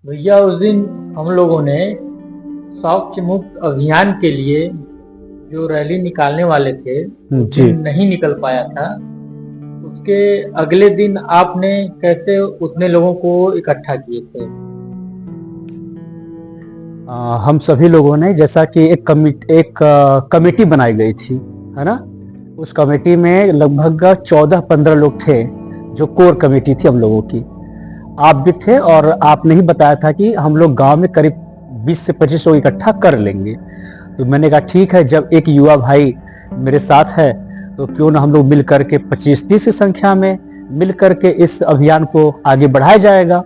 भैया उस दिन हम लोगों ने शौच मुक्त अभियान के लिए जो रैली निकालने वाले थे उस जी। दिन नहीं निकल पाया था। उसके अगले दिन आपने कैसे उतने लोगों को इकट्ठा किए थे? हम सभी लोगों ने जैसा कि एक कमेटी बनाई गई थी, है ना? उस कमेटी में लगभग 14-15 लोग थे, जो कोर कमेटी थी हम लोगों की। आप भी थे और आपने ही बताया था कि हम लोग गांव में करीब 20 से 25 लोग इकट्ठा कर लेंगे। तो मैंने कहा ठीक है, जब एक युवा भाई मेरे साथ है तो क्यों ना हम लोग मिल करके 25-30 की संख्या में मिल करके इस अभियान को आगे बढ़ाया जाएगा।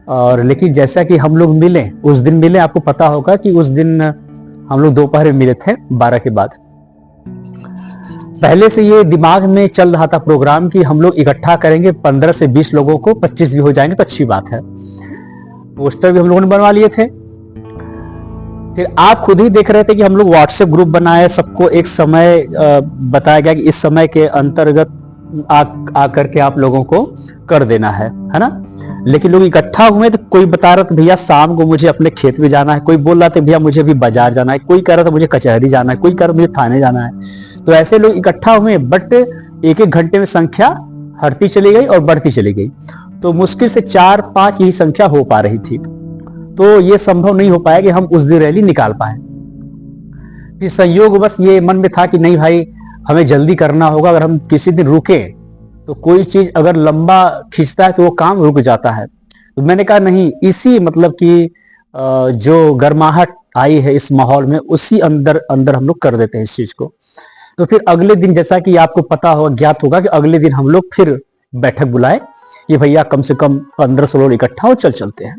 और लेकिन जैसा कि हम लोग मिले, उस दिन मिले, आपको पता होगा कि उस दिन हम लोग दोपहर में मिले थे 12 के बाद। पहले से ये दिमाग में चल रहा था प्रोग्राम कि हम लोग इकट्ठा करेंगे 15 से 20 लोगों को, 25 भी हो जाएंगे तो अच्छी बात है। पोस्टर भी हम लोगों ने बनवा लिए थे। फिर आप खुद ही देख रहे थे कि हम लोग व्हाट्सएप ग्रुप बनाए, सबको एक समय बताया गया कि इस समय के अंतर्गत आकर के आप लोगों को कर देना है ना? लेकिन लोग इकट्ठा हुए तो कोई बता रहा था भैया शाम को मुझे अपने खेत में जाना है, कोई बोल रहा था भैया मुझे अभी बाजार जाना है, कोई कह रहा था मुझे कचहरी जाना है, कोई कह रहा मुझे थाने जाना है। तो ऐसे लोग इकट्ठा हुए, बट एक एक घंटे में संख्या हटती चली गई और बढ़ती चली गई। तो मुश्किल से 4-5 यही संख्या हो पा रही थी। तो ये संभव नहीं हो पाया कि हम उस दिन रैली निकाल पाए। फिर संयोग बस ये मन में था कि नहीं भाई, हमें जल्दी करना होगा। अगर हम किसी दिन रुके तो कोई चीज अगर लंबा खींचता है तो वो काम रुक जाता है। तो मैंने कहा नहीं, इसी मतलब कि जो गर्माहट आई है इस माहौल में, उसी अंदर अंदर हम लोग कर देते हैं इस चीज को। तो फिर अगले दिन, जैसा कि आपको पता होगा, ज्ञात होगा कि अगले दिन हम लोग फिर बैठक बुलाए कि भैया कम से कम 1500 लोग इकट्ठा हो, चल चलते हैं।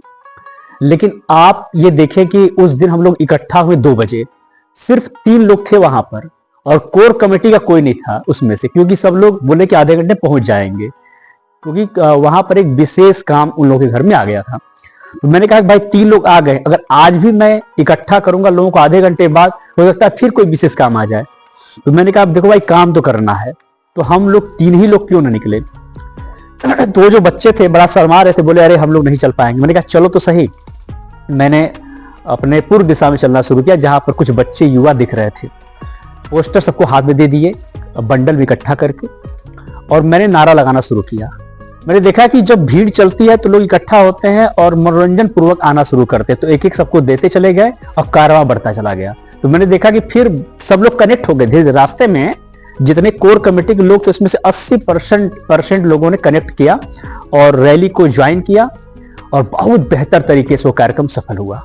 लेकिन आप ये देखें कि उस दिन हम लोग इकट्ठा हुए 2 बजे, सिर्फ 3 लोग थे वहां पर और कोर कमेटी का कोई नहीं था उसमें से, क्योंकि सब लोग बोले कि आधे घंटे पहुंच जाएंगे, क्योंकि वहां पर एक विशेष काम उन लोगों के घर में आ गया था। तो मैंने कहा भाई 3 लोग आ गए, अगर आज भी मैं इकट्ठा करूंगा लोगों को आधे घंटे बाद, हो सकता है फिर कोई विशेष काम आ जाए। तो मैंने कहा देखो भाई, काम तो करना है, तो हम लोग 3 ही लोग क्यों ना निकले। तो जो बच्चे थे बड़ा शर्मा रहे थे, बोले अरे हम लोग नहीं चल पाएंगे। मैंने कहा चलो तो सही। मैंने अपने पूर्व दिशा में चलना शुरू किया, जहां पर कुछ बच्चे युवा दिख रहे थे। पोस्टर सबको हाथ में दे दिए, बंडल भी इकट्ठा करके, और मैंने नारा लगाना शुरू किया। मैंने देखा कि जब भीड़ चलती है तो लोग इकट्ठा होते हैं और मनोरंजन पूर्वक आना शुरू करते हैं, तो एक एक सबको देते चले गए और कारवां बढ़ता चला गया। तो मैंने देखा कि फिर सब लोग कनेक्ट हो गए धीरे धीरे। रास्ते में जितने कोर कमेटी के लोग थे उसमें से 80% लोगों ने कनेक्ट किया और रैली को ज्वाइन किया, और बहुत बेहतर तरीके से वो कार्यक्रम सफल हुआ।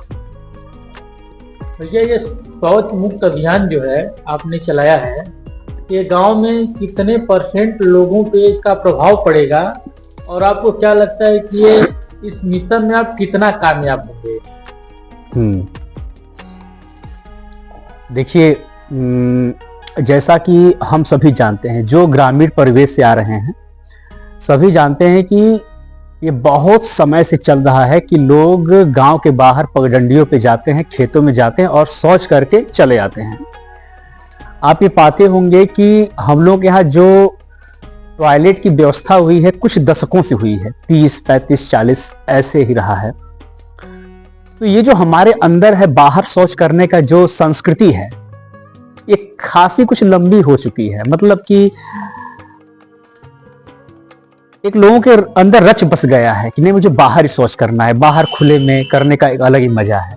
भैया ये शौच मुक्त अभियान जो है आपने चलाया है, ये गांव में कितने % लोगों पे इसका प्रभाव पड़ेगा, और आपको क्या लगता है कि ये इस मिशन में आप कितना कामयाब होंगे? देखिए, जैसा कि हम सभी जानते हैं, जो ग्रामीण परिवेश से आ रहे हैं, सभी जानते हैं कि ये बहुत समय से चल रहा है कि लोग गांव के बाहर पगडंडियों पे जाते हैं, खेतों में जाते हैं और शौच करके चले आते हैं। आप ये पाते होंगे कि हम लोग यहाँ जो टॉयलेट की व्यवस्था हुई है कुछ दशकों से हुई है, 30, 35, 40 ऐसे ही रहा है। तो ये जो हमारे अंदर है बाहर शौच करने का जो संस्कृति है, ये खासी कुछ लंबी हो चुकी है। मतलब कि एक लोगों के अंदर रच बस गया है कि नहीं, मुझे बाहर ही शौच करना है, बाहर खुले में करने का एक अलग ही मजा है।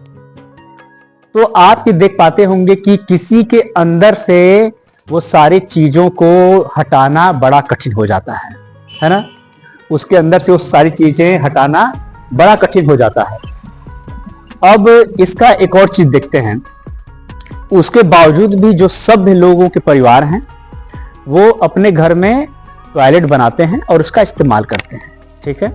तो आप ये देख पाते होंगे कि किसी के अंदर से वो सारी चीजों को हटाना बड़ा कठिन हो जाता है ना? उसके अंदर से वो सारी चीजें हटाना बड़ा कठिन हो जाता है। अब इसका एक और चीज देखते हैं, उसके बावजूद भी जो सभ्य लोगों के परिवार हैं वो अपने घर में टॉयलेट बनाते हैं और उसका इस्तेमाल करते हैं। ठीक है,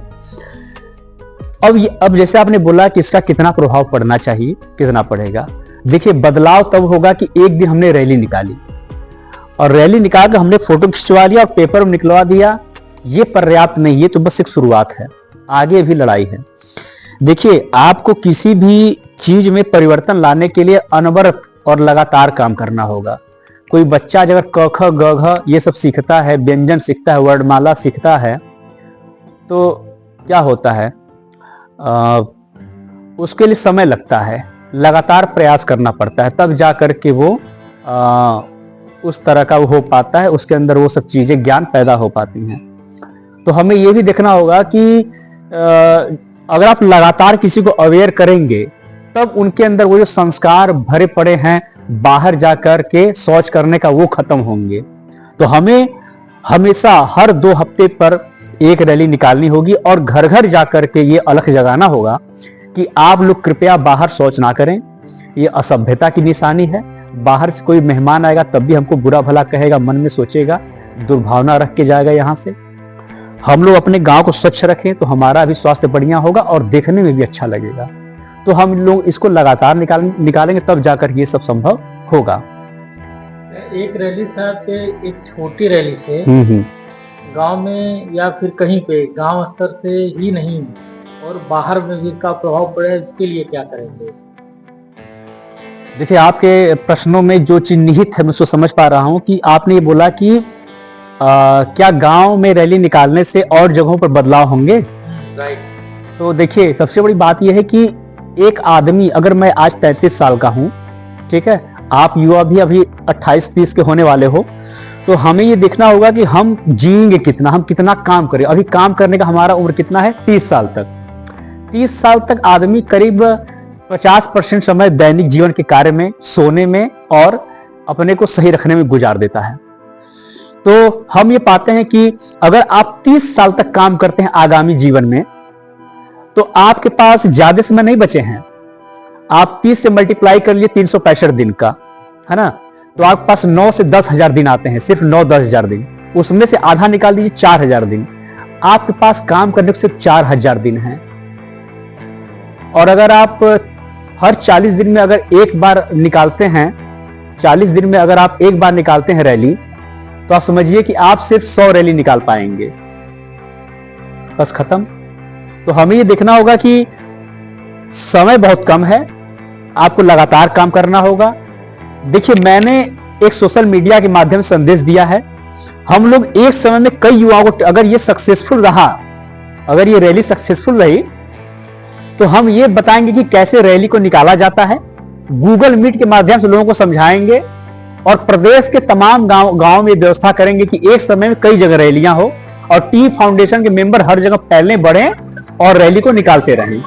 अब जैसे आपने बोला कि इसका कितना प्रभाव पड़ना चाहिए, कितना पड़ेगा। देखिए, बदलाव तब होगा कि एक दिन हमने रैली निकाली और रैली निकाल कर हमने फोटो खिंचवा लिया और पेपर में निकलवा दिया, ये पर्याप्त नहीं, ये तो बस एक शुरुआत है, आगे भी लड़ाई है। देखिए, आपको किसी भी चीज में परिवर्तन लाने के लिए अनवरत और लगातार काम करना होगा। कोई बच्चा अगर क ख ग घ ये सब सीखता है, व्यंजन सीखता है, वर्णमाला सीखता है, तो क्या होता है, उसके लिए समय लगता है, लगातार प्रयास करना पड़ता है, तब जा कर के वो उस तरह का हो पाता है, उसके अंदर वो सब चीजें ज्ञान पैदा हो पाती हैं। तो हमें ये भी देखना होगा कि अगर आप लगातार किसी को अवेयर करेंगे तब उनके अंदर वो जो संस्कार भरे पड़े हैं बाहर जाकर के शौच करने का, वो खत्म होंगे। तो हमें हमेशा हर 2 हफ्ते पर एक रैली निकालनी होगी और घर घर जाकर के ये अलख जगाना होगा कि आप लोग कृपया बाहर शौच ना करें, ये असभ्यता की निशानी है। बाहर से कोई मेहमान आएगा तब भी हमको बुरा भला कहेगा, मन में सोचेगा, दुर्भावना रख के जाएगा यहाँ से। हम लोग अपने गांव को स्वच्छ रखें तो हमारा भी स्वास्थ्य बढ़िया होगा और देखने में भी अच्छा लगेगा। तो हम लोग इसको लगातार निकालेंगे तब जाकर ये सब संभव होगा। एक रैली साहब के, एक छोटी रैली से गांव में या फिर कहीं पे गांव स्तर से ही नहीं और बाहर में भी इसका प्रभाव पड़े, इसके लिए क्या करेंगे? देखिए, आपके प्रश्नों में जो चीज निहित है मैं उसको समझ पा रहा हूं कि आपने ये बोला कि क्या गांव में रैली निकालने से और जगहों पर बदलाव होंगे? राइट। तो देखिए, सबसे बड़ी बात यह है कि एक आदमी, अगर मैं आज 33 साल का हूं, ठीक है, आप युवा भी अभी 28-30 के होने वाले हो, तो हमें ये देखना होगा कि हम जिएंगे कितना, हम कितना काम करें। अभी काम करने का हमारा उम्र कितना है? 30 साल तक। 30 साल तक आदमी करीब 50% समय दैनिक जीवन के कार्य में, सोने में और अपने को सही रखने में गुजार देता है। तो हम ये पाते हैं कि अगर आप 30 साल तक काम करते हैं आगामी जीवन में, तो आपके पास ज्यादा समय नहीं बचे हैं। आप 30 से मल्टीप्लाई कर लिए 365 दिन का, है ना, तो आपके पास 9 से 10,000 दिन आते हैं, सिर्फ 9-10 हजार दिन। उसमें से आधा निकाल दीजिए, 4,000 दिन। आपके पास काम करने को सिर्फ 4,000 दिन है। और अगर आप हर 40 दिन में अगर एक बार निकालते हैं, 40 दिन में अगर आप एक बार निकालते हैं रैली, तो आप समझिए कि आप सिर्फ 100 रैली निकाल पाएंगे, बस खत्म। तो हमें ये देखना होगा कि समय बहुत कम है, आपको लगातार काम करना होगा। देखिए, मैंने एक सोशल मीडिया के माध्यम से संदेश दिया है, हम लोग एक समय में कई युवाओं को, अगर ये सक्सेसफुल रहा, अगर ये रैली सक्सेसफुल रही, तो हम ये बताएंगे कि कैसे रैली को निकाला जाता है। गूगल मीट के माध्यम से लोगों को समझाएंगे और प्रदेश के तमाम गांव में व्यवस्था करेंगे कि एक समय में कई जगह रैलियां हो और टी फाउंडेशन के मेंबर हर जगह फैलने बढ़े और रैली को निकालते रहें।